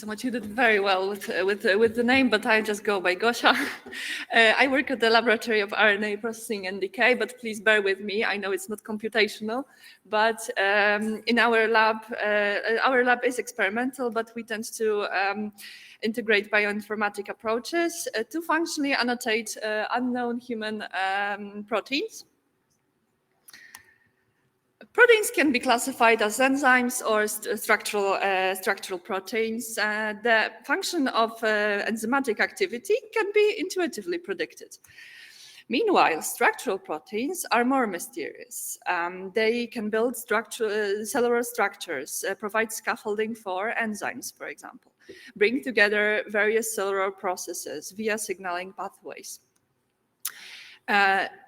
so much. You did very well with the name, but I just go by Gosia. I work at the Laboratory of RNA Processing and Decay, but please bear with me. I know it's not computational, but in our lab is experimental, but we tend to integrate bioinformatic approaches to functionally annotate unknown human proteins. Proteins can be classified as enzymes or structural proteins. The function of enzymatic activity can be intuitively predicted. Meanwhile, structural proteins are more mysterious. They can build cellular structures, provide scaffolding for enzymes, for example, bring together various cellular processes via signaling pathways.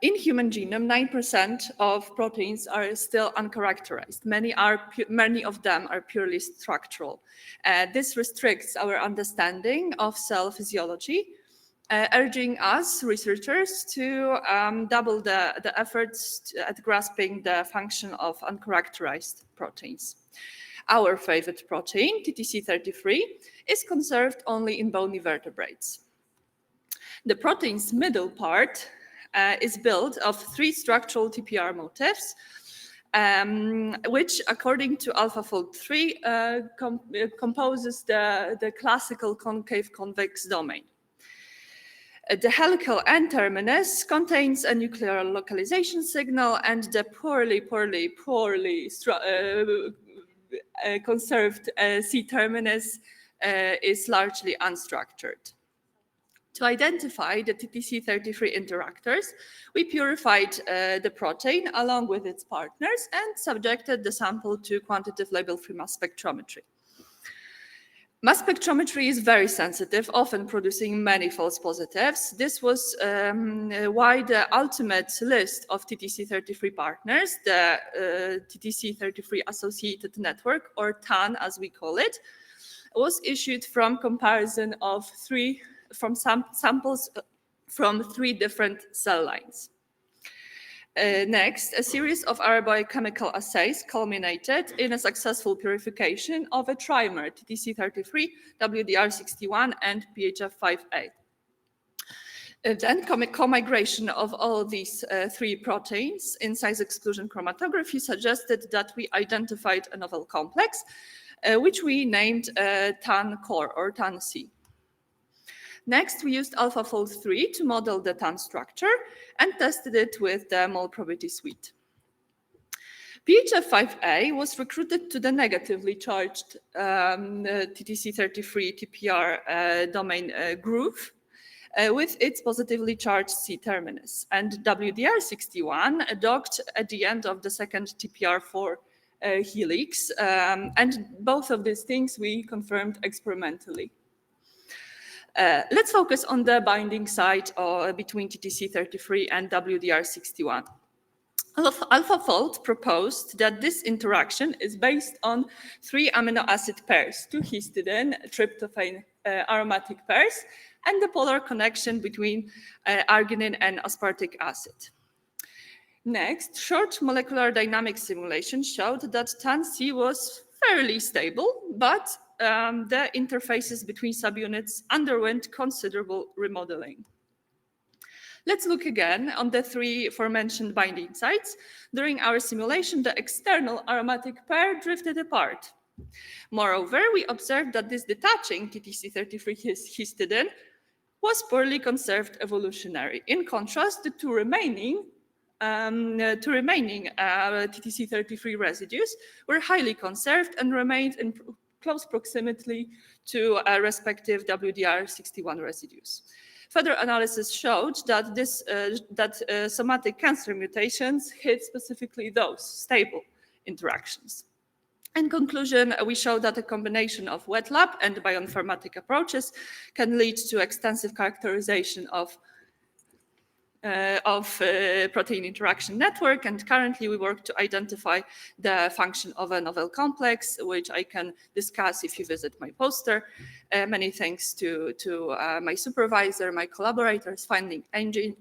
In human genome, 9% of proteins are still uncharacterized. Many of them are purely structural. This restricts our understanding of cell physiology, urging us researchers to double the efforts at grasping the function of uncharacterized proteins. Our favorite protein, TTC33, is conserved only in bony vertebrates. The protein's middle part is built of 3 structural TPR motifs, which, according to AlphaFold 3, composes the classical concave-convex domain. The helical N-terminus contains a nuclear localization signal, and the poorly conserved C-terminus is largely unstructured. To identify the TTC33 interactors, we purified the protein along with its partners and subjected the sample to quantitative label-free mass spectrometry. Mass spectrometry is very sensitive, often producing many false positives. This was why the ultimate list of TTC33 partners, the TTC33 Associated Network, or TAN as we call it, was issued from comparison of samples from 3 different cell lines. Next, a series of our biochemical assays culminated in a successful purification of a trimer, TTC33, WDR61, and PHF5A. Then co-migration of all these 3 proteins in size exclusion chromatography suggested that we identified a novel complex, which we named TAN-core or TAN-C. Next, we used AlphaFold 3 to model the TAN structure and tested it with the mole probability suite. PHF5A was recruited to the negatively charged TTC33 TPR domain groove with its positively charged C-terminus, and WDR61 docked at the end of the second TPR4 helix, and both of these things we confirmed experimentally. Let's focus on the binding site between TTC33 and WDR61. AlphaFold proposed that this interaction is based on 3 amino acid pairs, 2 histidine, tryptophan aromatic pairs, and the polar connection between arginine and aspartic acid. Next, short molecular dynamics simulation showed that TAN-C was fairly stable, but the interfaces between subunits underwent considerable remodeling. Let's look again on the 3 aforementioned binding sites. During our simulation, the external aromatic pair drifted apart. Moreover, we observed that this detaching TTC33 histidine was poorly conserved evolutionary. In contrast, the two remaining TTC33 residues were highly conserved and remained in close proximity to respective WDR61 residues. Further analysis showed that somatic cancer mutations hit specifically those stable interactions. In conclusion, we showed that a combination of wet lab and bioinformatic approaches can lead to extensive characterization of protein interaction network, and currently we work to identify the function of a novel complex, which I can discuss if you visit my poster. Many thanks to my supervisor, my collaborators, funding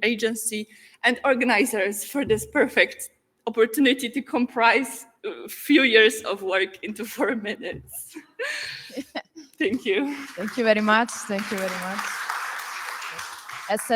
agency, and organizers for this perfect opportunity to comprise a few years of work into 4 minutes. Thank you. Thank you very much. Thank you very much. As said